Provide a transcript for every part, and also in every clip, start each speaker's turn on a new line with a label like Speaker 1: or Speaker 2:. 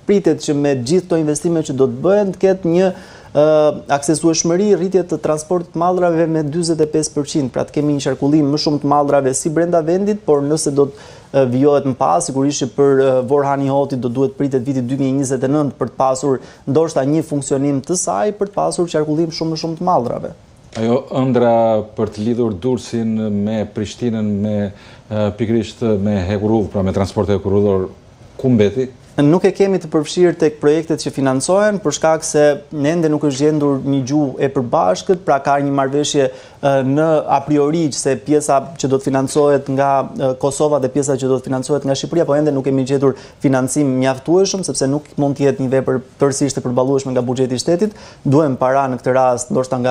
Speaker 1: pritet që me gjithë këto investime që do të bëhen të ketë një aksesueshmëri rritje të transportit të mallrave me 45%, pra të kemi një qarkullim më shumë të mallrave si brenda vendit, por nëse do të vijohet më pas, sigurisht që për Vorhani Hoti do duhet pritet viti 2029 për të pasur ndoshta një funksionim të saj për të pasur qarkullim shumë më shumë të mallrave.
Speaker 2: Ajo ëndra për të lidhur Durrësin me Prishtinën me pikërisht me hekurudh, pra me transport hekurudhor, ku mbeti?
Speaker 1: Nuk e kemi të përfshirë tek projektet që financohen për shkak se ende nuk është gjendur një gjuhë e përbashkët, pra ka një marrëveshje në a priori se pjesa që do të financohet nga Kosova dhe pjesa që do të financohet nga Shqipëria, po ende nuk kemi gjetur financim mjaftueshëm sepse nuk mund të jetë një vepër tërësisht e përballueshme nga buxheti i shtetit. Duhem para në këtë rast ndoshta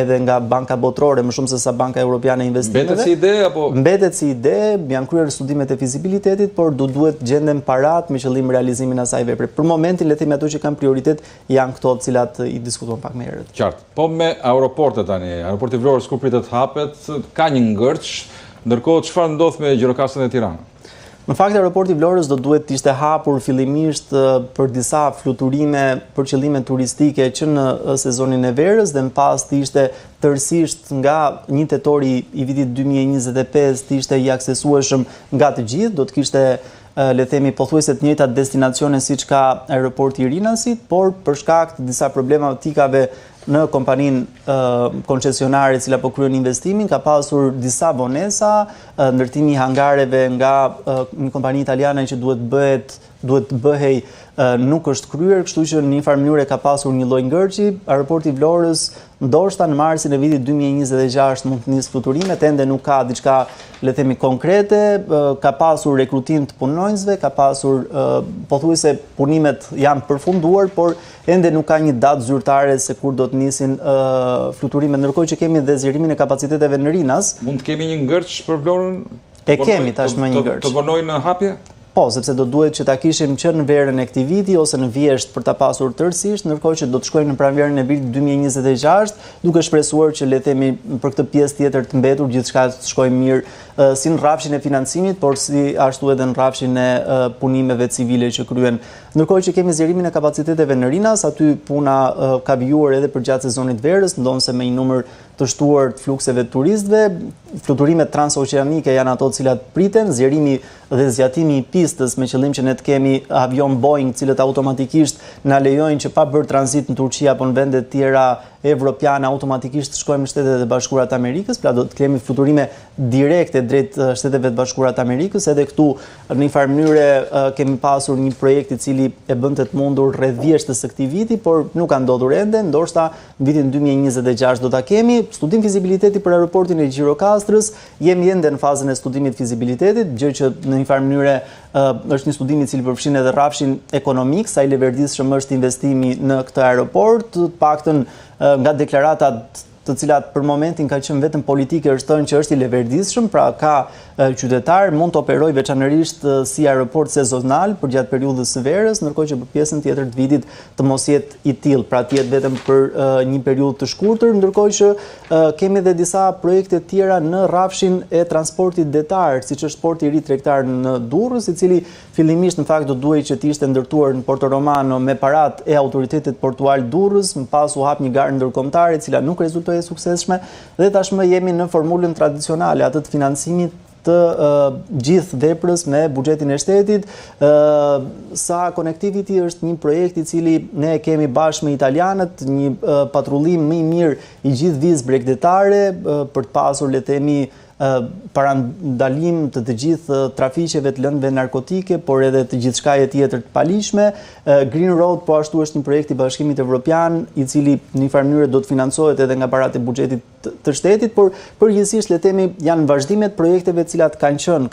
Speaker 1: edhe nga Banka Botërore më shumë se sa Banka Evropiane e Investimeve.
Speaker 2: Mbetet si ide apo?
Speaker 1: Mbetet si ide, janë kryer studimet e fizibilitetit, por duhet gjendem parat me qëllim realizimin e asaj vepre. Për momentin le të themi ato që kanë prioritet janë këto të cilat i diskutuam pak më herët.
Speaker 2: Qartë. Po me aeroportet tani, aeroporti i Vlorës kur pritet hapet, ka një ngërç, ndërkohë çfarë ndodh me Gjirokastën e Tiranës?
Speaker 1: Në fakt aeroporti i Vlorës do duhet të ishte hapur fillimisht për disa fluturime për qëllime turistike që në sezonin e verës dhe më pas të ishte tërësisht nga 1 tetori i vitit 2025 të ishte i aksesueshëm nga të gjithë, do të kishte le themi pothuajse të njëjtat destinacione siç ka aeroporti i Rinasit, por për shkak të disa problematikave në kompaninë koncesionare e cila po kryen investimin, ka pasur disa vonesa, ndërtimi i hangareve nga një kompani italiane që duhet të bëhej nuk është kryer, kështu që në një farë mënyrë ka pasur një lloj ngërçi. Aeroporti i Vlorës ndoshta në marsin e vitit 2026 mund të nisë fluturimet, ende nuk ka diçka le themi konkrete, ka pasur rekrutim të punonjësve, ka pasur pothuajse punimet janë përfunduar, por ende nuk ka një datë zyrtare se kur do të nisin fluturimet, ndërkohë që kemi dhe zgjerimin e kapaciteteve në Rinas.
Speaker 2: Mund të kemi një ngërç për Vlorën?
Speaker 1: E kemi tashmë një ngërç.
Speaker 2: Të vonojnë në hapje?
Speaker 1: Po, sepse do duhet që ta kishim që në verën e këtij viti ose në vjesht për ta pasur tërësisht, ndërkohë që do të shkojmë në pranverën e vitit 2026, duke shpresuar që le themi për këtë pjesë tjetër të mbetur gjithçka të shkojë mirë si në rrafshin e financimit, por si ashtu edhe në rrafshin e punimeve civile që kryen. Ndërkohë që kemi zgjerimin e kapaciteteve në Rinas, aty puna ka vijuar edhe përgjatë sezonit verës, ndonse me një numër të shtuar të flukseve të turistëve, fluturimet transoqeanike janë ato të cilat priten, zgjerimi dhe zgjatimi i pistës me qëllim që ne të kemi avion Boeing, cilët automatikisht na lejojnë që pa bërë tranzit në Turqi apo në vende të tjera evropiane automatikisht shkojmë në Shtetet e Bashkuara të Amerikës, pra do të kemi fluturime direkte drejt Shteteve të Bashkuara të Amerikës. Edhe këtu në një farë mënyrë kemi pasur një projekt i cili e bënte të mundur rreth vjeshtës së këtij viti, por nuk ka ndodhur ende, ndoshta në vitin 2026 do ta kemi. Studim fizibiliteti për aeroportin e Gjirokastrës, jemi ende në fazën e studimit fizibilitetit, gjë që në një farë mënyrë është një studim i cili përfshin edhe rrafshin ekonomik, sa i leverdisshëm është investimi në këtë aeroport, të paktën nga deklaratat të cilat për momentin ka qenë vetëm politike është thënë që është i leverdisshëm, pra ka qytetar mund të operojë veçanërisht si aeroport sezonal përgjatë periudhës së verës, ndërkohë që për pjesën tjetër të vitit të mos jetë i tillë, pra të jetë vetëm për një periudhë të shkurtër, ndërkohë që kemi edhe disa projekte të tjera në rrafshin e transportit detar, siç është porti i ri tregtar në Durrës, i cili fillimisht në fakt do duhej që të ishte ndërtuar në Porto Romano me paratë e autoritetit portuar Durrës, më pas u hap një garë ndërkombëtare e cila nuk rezultoi suksesshme dhe tashmë jemi në formulën tradicionale atë të financimit të gjithë veprës me buxhetin e shtetit. Sa Connectivity është një projekt i cili ne kemi bashkë me italianët, një patrullim më i mirë i gjithë vizë bregdetare për të pasur le të themi parandalim të gjithë trafiqeve të lëndëve narkotike, por edhe të gjithë shkaje tjetër të palishme. Green Road po ashtu është një projekt i Bashkimit Evropian, i cili në një farë mënyrë do të financohet edhe nga paratë e buxhetit të shtetit, por përgjithsisht le të themi janë vazhdimet projekteve të cilat kanë qenë